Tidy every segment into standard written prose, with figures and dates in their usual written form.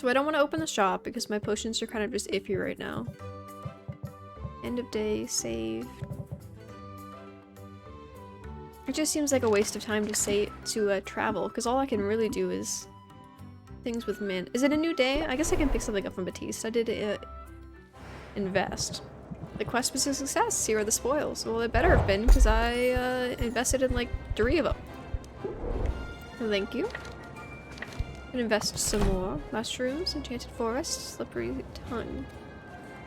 So I don't want to open the shop because my potions are kind of just iffy right now. End of day, save. It just seems like a waste of time to travel, because all I can really do is things with mint. Is it a new day? I guess I can pick something up from Batiste. I did invest. The quest was a success. Here are the spoils. Well, it better have been, because I invested in like 3 of them. Thank you. Can invest some more. Mushrooms, enchanted forest, slippery tongue.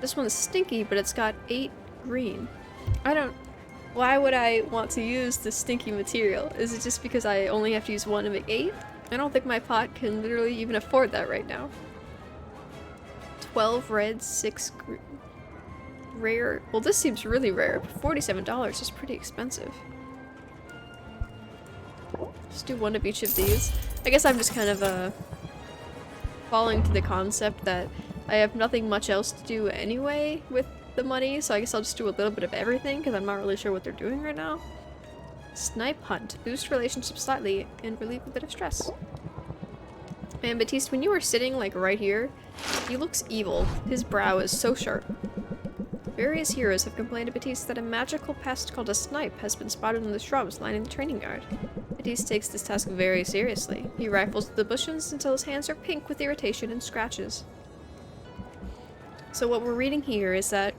This one's stinky, but it's got 8 green. Why would I want to use this stinky material? Is it just because I only have to use 1 to make 8? I don't think my pot can literally even afford that right now. 12 red, 6 green. Rare. Well, this seems really rare, but $47 is pretty expensive. Just do 1 of each of these. I guess I'm just kind of falling to the concept that I have nothing much else to do anyway with the money, so I guess I'll just do a little bit of everything because I'm not really sure what they're doing right now. Snipe hunt. Boost relationships slightly and relieve a bit of stress. Man, Batiste, when you were sitting like right here, he looks evil. His brow is so sharp. Various heroes have complained to Batiste that a magical pest called a snipe has been spotted in the shrubs lining the training yard. Batiste takes this task very seriously. He rifles the bushes until his hands are pink with irritation and scratches. So what we're reading here is that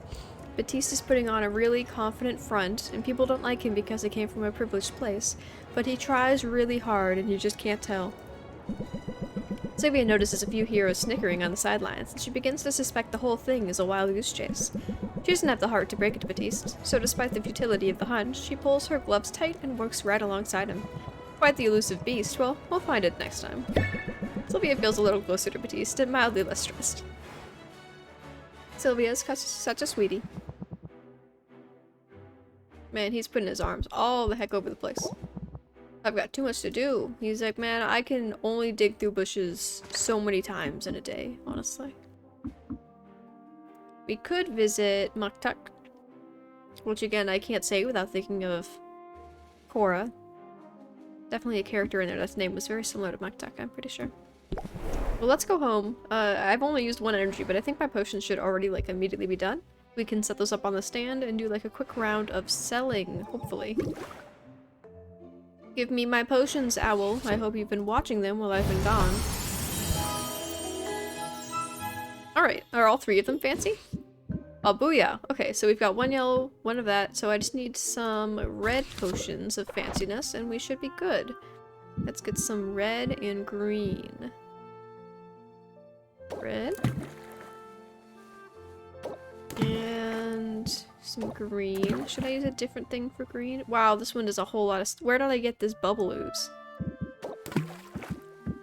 Batiste is putting on a really confident front, and people don't like him because he came from a privileged place, but he tries really hard and you just can't tell. Sylvia notices a few heroes snickering on the sidelines, and she begins to suspect the whole thing is a wild goose chase. She doesn't have the heart to break it to Batiste, so despite the futility of the hunt, she pulls her gloves tight and works right alongside him. Quite the elusive beast. Well, we'll find it next time. Sylvia feels a little closer to Batiste and mildly less stressed. Sylvia is such a sweetie. Man, he's putting his arms all the heck over the place. I've got too much to do. He's like, man, I can only dig through bushes so many times in a day, honestly. We could visit Muktuk, which again, I can't say without thinking of Cora. Definitely a character in there that's name was very similar to Muktuk, I'm pretty sure. Well, let's go home. I've only used 1 energy, but I think my potions should already, like, immediately be done. We can set those up on the stand and do, like, a quick round of selling, hopefully. Give me my potions, Owl. I hope you've been watching them while I've been gone. Alright, are all 3 of them fancy? Oh, booyah. Okay, so we've got 1 yellow, 1 of that, so I just need some red potions of fanciness, and we should be good. Let's get some red and green. Red. And some green. Should I use a different thing for green? Wow, this one does a whole lot of where did I get this bubble ooze?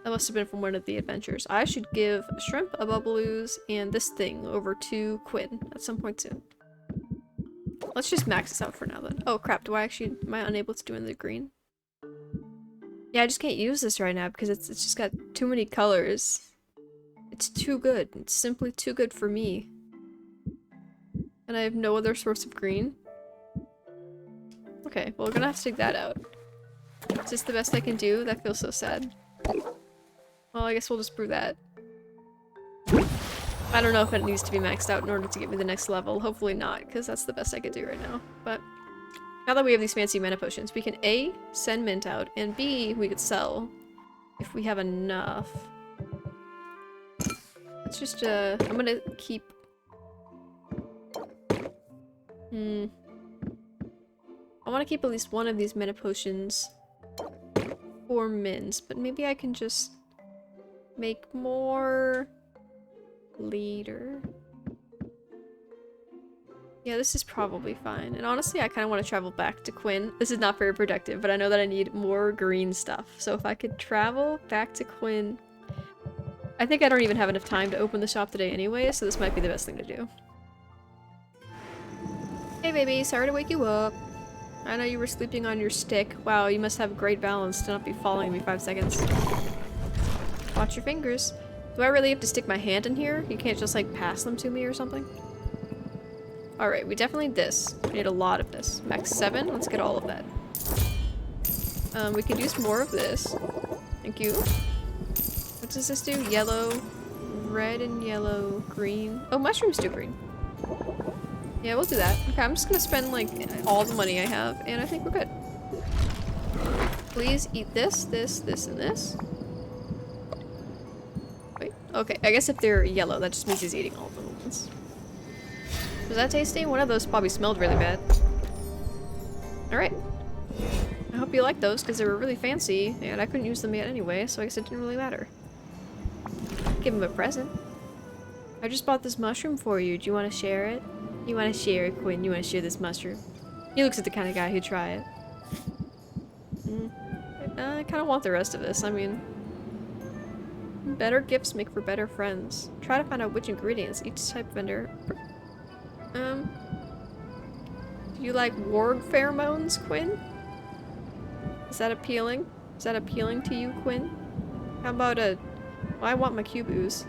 That must have been from one of the adventures. I should give Shrimp a bubble ooze and this thing over to Quinn at some point soon. Let's just max this out for now then. Oh crap, am I unable to do in the green? Yeah, I just can't use this right now because it's just got too many colors. It's too good. It's simply too good for me. And I have no other source of green. Okay, well, we're gonna have to take that out. Is this the best I can do? That feels so sad. Well, I guess we'll just brew that. I don't know if it needs to be maxed out in order to get me the next level. Hopefully not, because that's the best I could do right now. But now that we have these fancy mana potions, we can A, send mint out, and B, we could sell if we have enough. Let's just, I'm gonna keep... I want to keep at least 1 of these mana potions for mints, but maybe I can just make more later. Yeah, this is probably fine. And honestly, I kind of want to travel back to Quinn. This is not very productive, but I know that I need more green stuff. So if I could travel back to Quinn... I think I don't even have enough time to open the shop today anyway, so this might be the best thing to do. Hey baby, sorry to wake you up. I know you were sleeping on your stick. Wow, you must have great balance to not be falling every 5 seconds. Watch your fingers. Do I really have to stick my hand in here? You can't just like pass them to me or something? Alright, we definitely need this. We need a lot of this. Max 7, let's get all of that. We could use more of this. Thank you. What does this do? Yellow, red and yellow, green. Oh, mushrooms do green. Yeah, we'll do that. Okay, I'm just gonna spend like all the money I have, and I think we're good. Please eat this, this, this, and this. Wait, okay, I guess if they're yellow, that just means he's eating all of them at once. Was that tasty? One of those probably smelled really bad. Alright. I hope you like those, because they were really fancy, and I couldn't use them yet anyway, so I guess it didn't really matter. Give him a present. I just bought this mushroom for you. Do you want to share it? You want to share it, Quinn? You want to share this mushroom? He looks like the kind of guy who'd try it. I kind of want the rest of this. I mean, better gifts make for better friends. Try to find out which ingredients each type vendor. Do you like warg pheromones, Quinn? Is that appealing? Is that appealing to you, Quinn? How about a... Well, I want my cube ooze.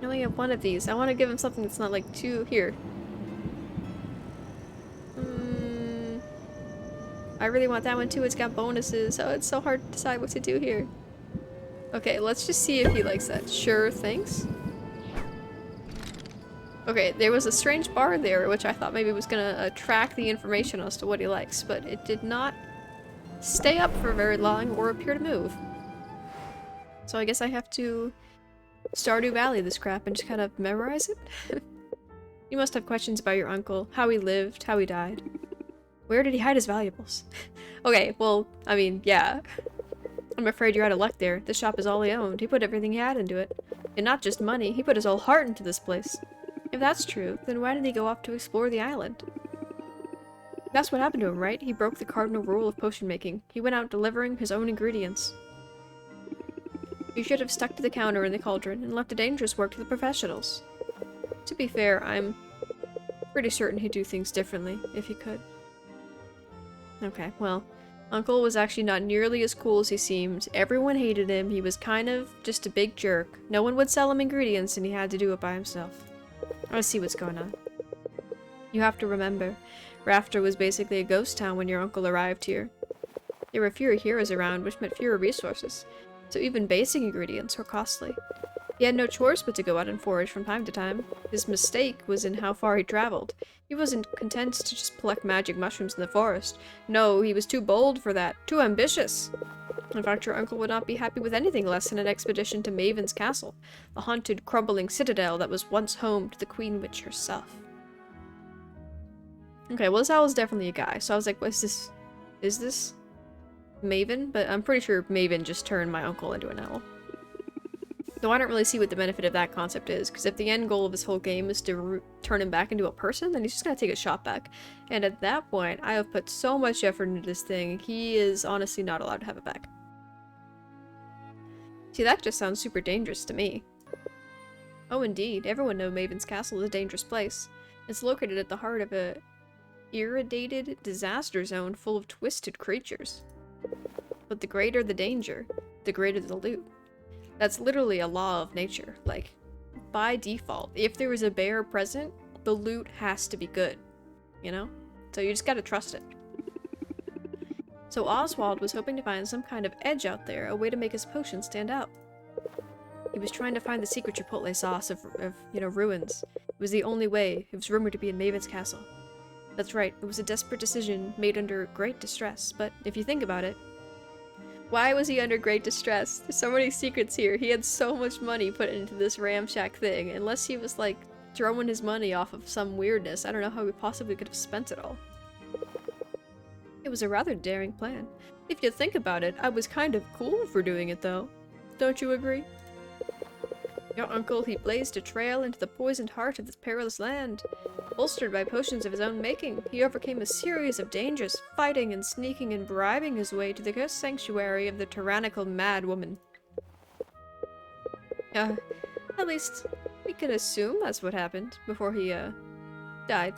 I only have one of these. I want to give him something that's not like two... Here. I really want that one too. It's got bonuses. Oh, it's so hard to decide what to do here. Okay, let's just see if he likes that. Sure, thanks. Okay, there was a strange bar there, which I thought maybe was gonna track the information as to what he likes, but it did not stay up for very long or appear to move. So I guess I have to Stardew Valley this crap and just kind of memorize it? You must have questions about your uncle, how he lived, how he died. Where did he hide his valuables? Okay, well, I mean, yeah. I'm afraid you're out of luck there. This shop is all he owned. He put everything he had into it. And not just money, he put his whole heart into this place. If that's true, then why did he go off to explore the island? That's what happened to him, right? He broke the cardinal rule of potion making. He went out delivering his own ingredients. You should have stuck to the counter in the cauldron and left the dangerous work to the professionals. To be fair, I'm pretty certain he'd do things differently, if he could. Okay, well, Uncle was actually not nearly as cool as he seemed. Everyone hated him. He was kind of just a big jerk. No one would sell him ingredients and he had to do it by himself. I see what's going on. You have to remember, Rafter was basically a ghost town when your uncle arrived here. There were fewer heroes around, which meant fewer resources, so even basic ingredients were costly. He had no choice but to go out and forage from time to time. His mistake was in how far he traveled. He wasn't content to just collect magic mushrooms in the forest. No, he was too bold for that. Too ambitious. In fact, your uncle would not be happy with anything less than an expedition to Maven's castle, the haunted, crumbling citadel that was once home to the Queen Witch herself. Okay, well, this owl is definitely a guy, so I was like, what is this? Is this Maven? But I'm pretty sure Maven just turned my uncle into an owl. Though I don't really see what the benefit of that concept is, because if the end goal of this whole game is to turn him back into a person, then he's just gonna take a shot back. And at that point, I have put so much effort into this thing, he is honestly not allowed to have it back. See, that just sounds super dangerous to me. Oh indeed, everyone knows Maven's Castle is a dangerous place. It's located at the heart of a irradiated disaster zone full of twisted creatures. But the greater the danger, the greater the loot. That's literally a law of nature. Like, by default, if there is a bear present, the loot has to be good. You know? So you just gotta trust it. So Oswald was hoping to find some kind of edge out there, a way to make his potion stand out. He was trying to find the secret chipotle sauce of ruins. It was the only way. It was rumored to be in Maven's castle. That's right, it was a desperate decision made under great distress, but if you think about it, why was he under great distress? There's so many secrets here. He had so much money put into this ramshack thing. Unless he was, like, throwing his money off of some weirdness, I don't know how he possibly could have spent it all. It was a rather daring plan. If you think about it, I was kind of cool for doing it, though. Don't you agree? Your uncle, he blazed a trail into the poisoned heart of this perilous land. Bolstered by potions of his own making, he overcame a series of dangers, fighting and sneaking and bribing his way to the cursed sanctuary of the tyrannical madwoman. At least, we can assume that's what happened before he, died.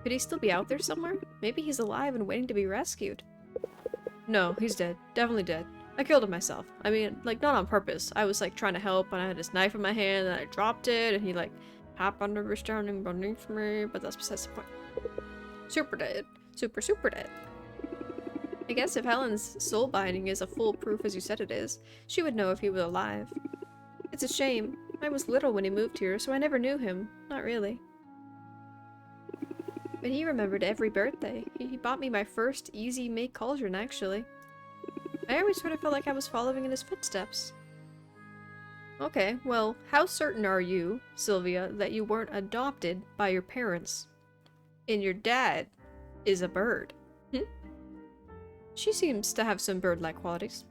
Could he still be out there somewhere? Maybe he's alive and waiting to be rescued. No, he's dead. Definitely dead. I killed him myself. I mean, like, not on purpose. I was, like, trying to help, and I had this knife in my hand, and I dropped it, and he, like, hopped under the standing beneath me, but that's besides the point. Super dead. Super, super dead. I guess if Helen's soul binding is as foolproof as you said it is, she would know if he was alive. It's a shame. I was little when he moved here, so I never knew him. Not really. But he remembered every birthday. He bought me my first easy-make cauldron, actually. I always sort of felt like I was following in his footsteps. Okay, well, how certain are you, Sylvia, that you weren't adopted by your parents? And your dad is a bird. She seems to have some bird-like qualities.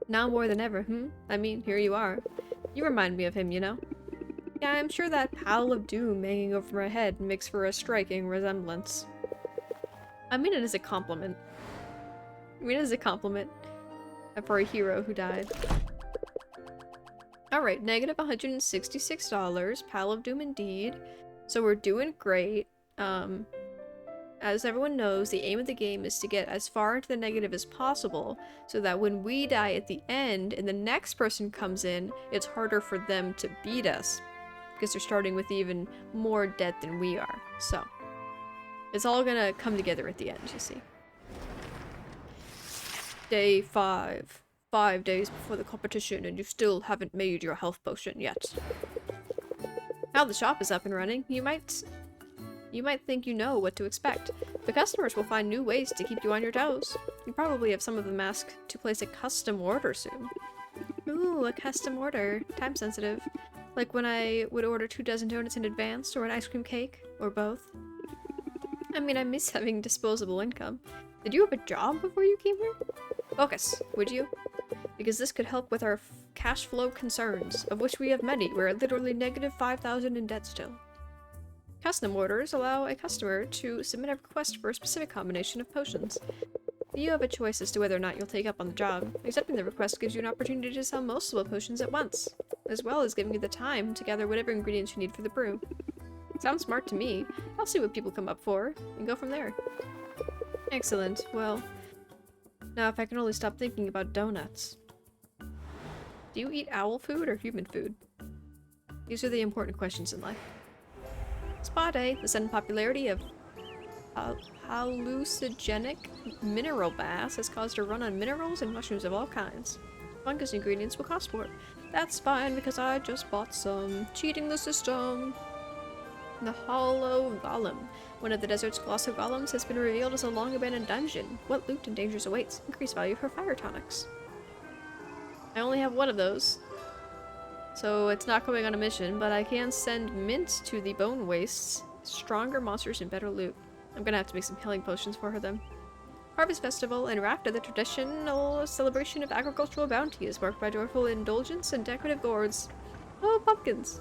Now more than ever, I mean, here you are. You remind me of him, you know? Yeah, I'm sure that pile of doom hanging over my head makes for a striking resemblance. I mean it as a compliment. I mean it as a compliment for a hero who died. Alright, negative $166. Pile of doom indeed. So we're doing great. As everyone knows, the aim of the game is to get as far into the negative as possible, so that when we die at the end and the next person comes in, it's harder for them to beat us, because they're starting with even more debt than we are. So, it's all gonna come together at the end, you see. Day 5. 5 days before the competition, and you still haven't made your health potion yet. Now the shop is up and running, you might think you know what to expect. The customers will find new ways to keep you on your toes. You probably have some of them ask to place a custom order soon. Ooh, a custom order. Time sensitive. Like when I would order 2 dozen donuts in advance, or an ice cream cake, or both. I mean, I miss having disposable income. Did you have a job before you came here? Focus, would you? Because this could help with our cash flow concerns, of which we have many. We're at literally negative 5,000 in debt still. Custom orders allow a customer to submit a request for a specific combination of potions. You have a choice as to whether or not you'll take up on the job. Accepting the request gives you an opportunity to sell multiple potions at once, as well as giving you the time to gather whatever ingredients you need for the brew. Sounds smart to me. I'll see what people come up for, and go from there. Excellent. Well, now if I can only stop thinking about donuts. Do you eat owl food or human food? These are the important questions in life. Spa Day, the sudden popularity of hallucinogenic mineral baths has caused a run on minerals and mushrooms of all kinds. Fungus ingredients will cost more. That's fine because I just bought some. Cheating the system. The Hollow Golem. One of the desert's colossal golems has been revealed as a long-abandoned dungeon. What loot and dangers awaits? Increased value for fire tonics. I only have one of those, so it's not going on a mission, but I can send Mint to the Bone Wastes. Stronger monsters and better loot. I'm gonna have to make some healing potions for her then. Harvest Festival and Rakta, the traditional celebration of agricultural bounty, is marked by joyful indulgence and decorative gourds. Oh, pumpkins!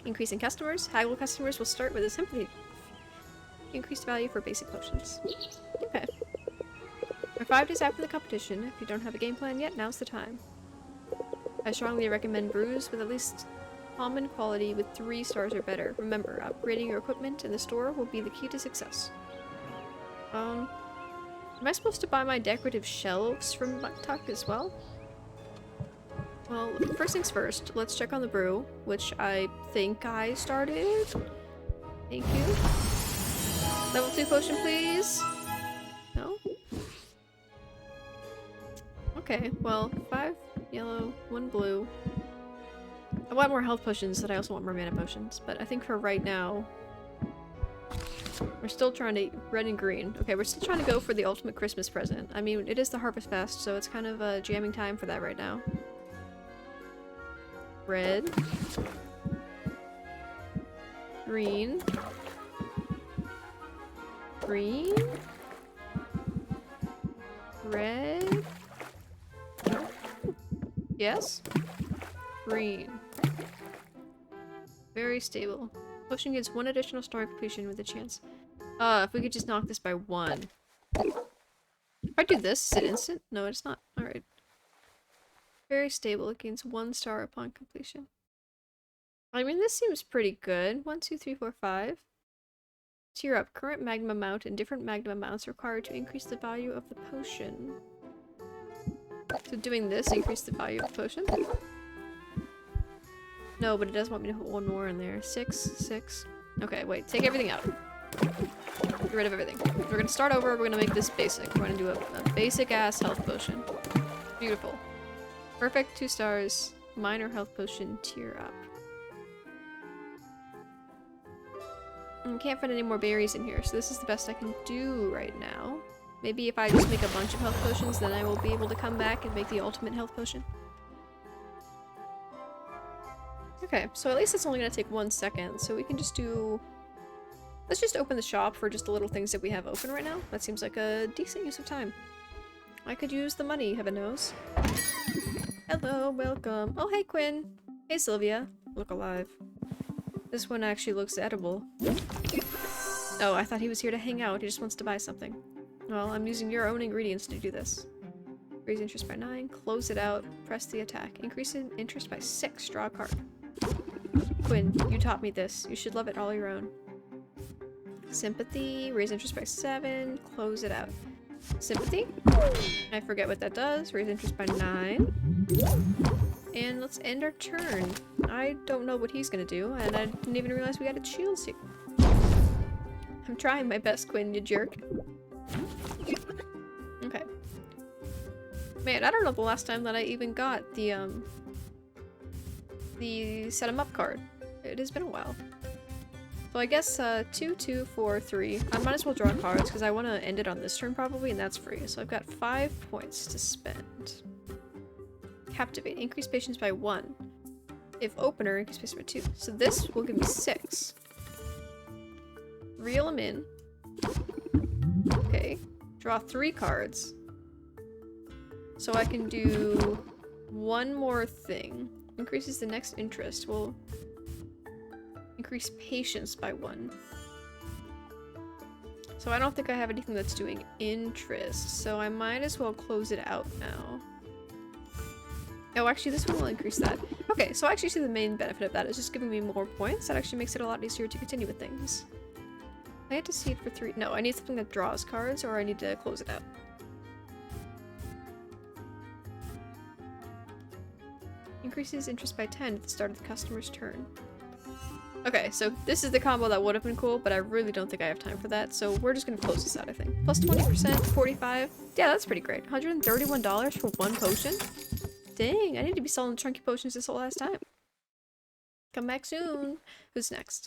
Increasing customers. Haggle customers will start with a sympathy. Increased value for basic potions. Okay. We're 5 days after the competition. If you don't have a game plan yet, now's the time. I strongly recommend brews with at least common quality with 3 stars or better. Remember, upgrading your equipment in the store will be the key to success. Am I supposed to buy my decorative shelves from Muktuk as well? Well, first things first, let's check on the brew, which I think I started. Thank you. Level 2 potion, please. No? Okay, well, 5 yellow, 1 blue. I want more health potions, but I also want more mana potions. But I think for right now, we're still trying to red and green. Okay, we're still trying to go for the ultimate Christmas present. I mean, it is the Harvest Fest, so it's kind of a jamming time for that right now. Red. Green. Green. Red. Yes? Green. Very stable. Potion gets 1 additional star completion with a chance. If we could just knock this by 1. If I do this, is it instant? No, it's not. Alright. Very stable. It gains 1 star upon completion. I mean, this seems pretty good. 1, 2, 3, 4, 5. Tier up. Current magma amount and different magma amounts required to increase the value of the potion. So doing this increased the value of the potion. No, but it does want me to put 1 more in there. 6, 6. Okay, wait. Take everything out. Get rid of everything. We're gonna start over. We're gonna make this basic. We're gonna do a basic ass health potion. Beautiful. Perfect. 2 stars. Minor health potion tier up. Can't find any more berries in here, so this is the best I can do right now. Maybe if I just make a bunch of health potions, then I will be able to come back and make the ultimate health potion. Okay, so at least it's only gonna take 1 second, so we can just do... Let's just open the shop for just the little things that we have open right now. That seems like a decent use of time. I could use the money, heaven knows. Hello, welcome. Oh, hey, Quinn. Hey, Sylvia. Look alive. This one actually looks edible. Oh, I thought he was here to hang out. He just wants to buy something. Well, I'm using your own ingredients to do this. Raise interest by 9. Close it out. Press the attack. Increase in interest by 6. Draw a card. Quinn, you taught me this. You should love it all your own. Sympathy. Raise interest by 7. Close it out. Sympathy. I forget what that does. Raise interest by 9. And let's end our turn. I don't know what he's gonna do, and I didn't even realize we got a shield here. I'm trying my best, Quinn, you jerk. Okay. Man, I don't know the last time that I even got the set 'em up card. It has been a while. So I guess 2, 2, 4, 3. I might as well draw cards because I want to end it on this turn probably, and that's free. So I've got 5 points to spend. Captivate. Increase patience by 1. If opener, increase patience by 2. So this will give me 6. Reel them in. Okay. Draw 3 cards. So I can do one more thing. Increases the next interest. Will increase patience by 1. So I don't think I have anything that's doing interest. So I might as well close it out now. Oh, actually, this one will increase that. Okay, so I actually see the main benefit of that is just giving me more points. That actually makes it a lot easier to continue with things. I had to see it for 3. No, I need something that draws cards, or I need to close it out. Increases interest by 10 at the start of the customer's turn. Okay, so this is the combo that would have been cool, but I really don't think I have time for that, so we're just gonna close this out, I think. Plus 20%, 45. Yeah, that's pretty great. $131 for 1 potion? Dang, I need to be selling chunky potions this whole last time. Come back soon. Who's next?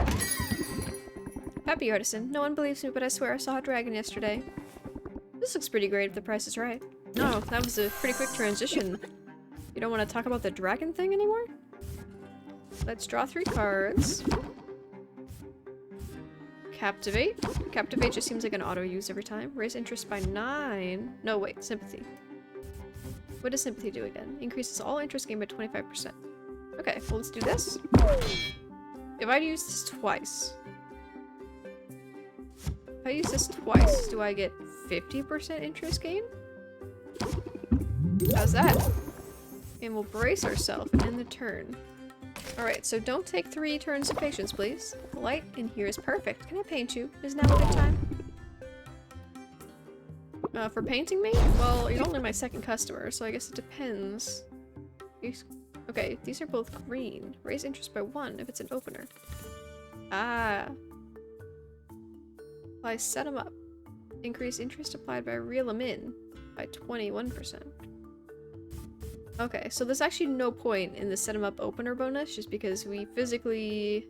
Happy Artisan. No one believes me, but I swear I saw a dragon yesterday. This looks pretty great if the price is right. No, that was a pretty quick transition. You don't want to talk about the dragon thing anymore? Let's draw 3 cards. Captivate. Captivate just seems like an auto-use every time. Raise interest by 9. No, wait, sympathy. What does sympathy do again? Increases all interest gained by 25%. Okay, well let's do this. If I use this twice... If I use this twice, do I get 50% interest gain? How's that? And we'll brace ourselves and end the turn. Alright, so don't take 3 turns of patience, please. The light in here is perfect. Can I paint you? Is now a good time? For painting me? Well, you're only my 2nd customer, so I guess it depends. Okay, these are both green. Raise interest by 1 if it's an opener. Ah. Well, I set them up. Increase interest applied by reel them in by 21%. Okay, so there's actually no point in the set them up opener bonus just because we physically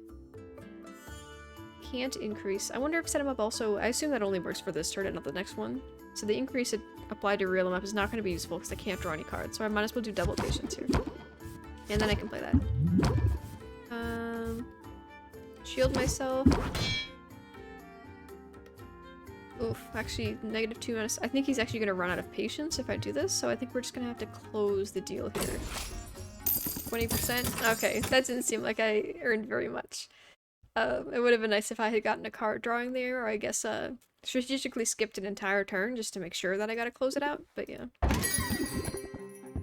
can't increase. I wonder if set them up also, I assume that only works for this turn and not the next one. So the increase applied to reel them up is not going to be useful because I can't draw any cards, so I might as well do double patience here. And then I can play that. Shield myself. Oof, actually, -2. I think he's actually going to run out of patience if I do this, so I think we're just going to have to close the deal here. 20%? Okay, that didn't seem like I earned very much. It would have been nice if I had gotten a card drawing there, or I guess strategically skipped an entire turn just to make sure that I gotta close it out, but yeah.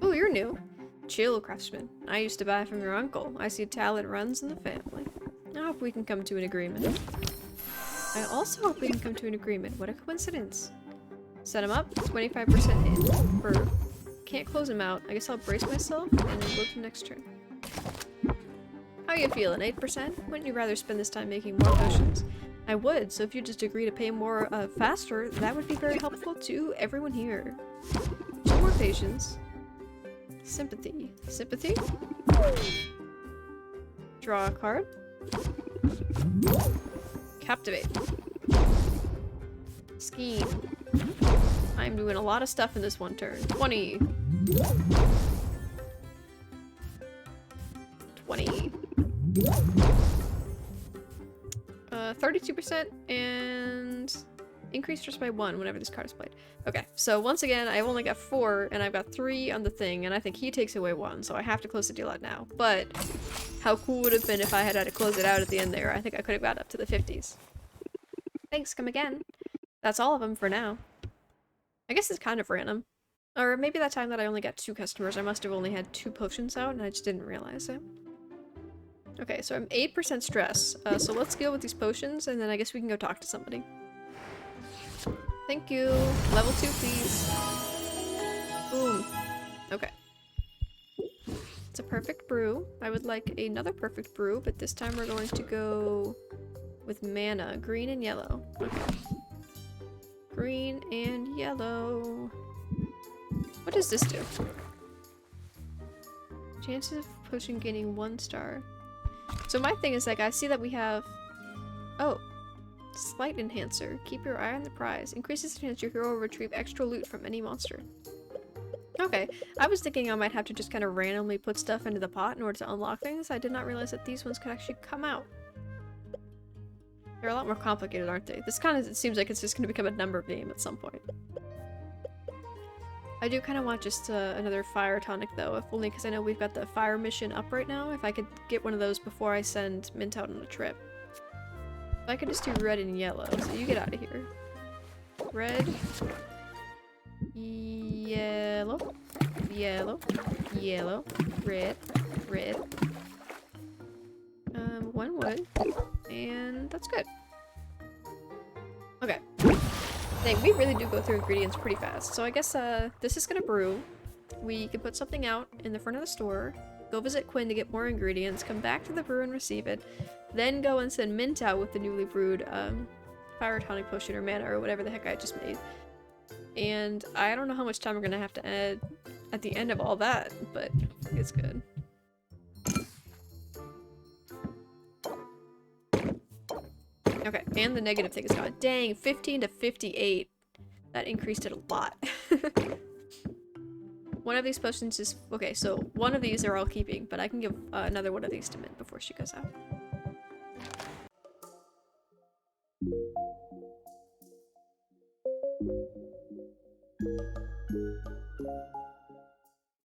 Oh, you're new. Chill, craftsman. I used to buy from your uncle. I see talent runs in the family. I hope we can come to an agreement. I also hope we can come to an agreement. What a coincidence. Set him up, 25% in. For can't close him out. I guess I'll brace myself and then go to the next turn. How you feeling? 8%? Wouldn't you rather spend this time making more potions? I would, so if you just agree to pay more faster, that would be very helpful to everyone here. 2 more patience. Sympathy. Sympathy? Draw a card. Captivate. Scheme. I'm doing a lot of stuff in this one turn. 20. 20. 32% and increase just by 1 whenever this card is played. Okay, so once again, I've only got 4 and I've got 3 on the thing, and I think he takes away 1, so I have to close the deal out now. But how cool would it have been if I had to close it out at the end there? I think I could have got up to the 50s. Thanks, come again. That's all of them for now. I guess it's kind of random. Or maybe that time that I only got 2 customers, I must have only had 2 potions out and I just didn't realize it. Okay, so I'm 8% stress. So let's go with these potions and then I guess we can go talk to somebody. Thank you. Level 2, please. Boom. Okay. It's a perfect brew. I would like another perfect brew, but this time we're going to go with mana. Green and yellow. Okay. Green and yellow. What does this do? Chances of potion gaining 1 star. So my thing is, like, I see that we have... Oh. Slight enhancer. Keep your eye on the prize. Increases the chance your hero will retrieve extra loot from any monster. Okay. I was thinking I might have to just kind of randomly put stuff into the pot in order to unlock things. I did not realize that these ones could actually come out. They're a lot more complicated, aren't they? This kind of it seems like it's just going to become a number game at some point. I do kind of want just another fire tonic though, if only because I know we've got the fire mission up right now. If I could get one of those before I send Mint out on a trip. I could just do red and yellow, so you get out of here. Red, yellow, yellow, yellow, red, red. 1 wood, and that's good. Okay. Dang, we really do go through ingredients pretty fast. So I guess this is gonna brew. We can put something out in the front of the store, go visit Quinn to get more ingredients, come back to the brew and receive it, then go and send Mint out with the newly brewed fire tonic potion or mana or whatever the heck I just made. And I don't know how much time we're gonna have to add at the end of all that, but it's good. Okay, and the negative thing is gone. Dang, 15 to 58. That increased it a lot. One of these potions is... Okay, so one of these are all keeping, but I can give another one of these to Mint before she goes out.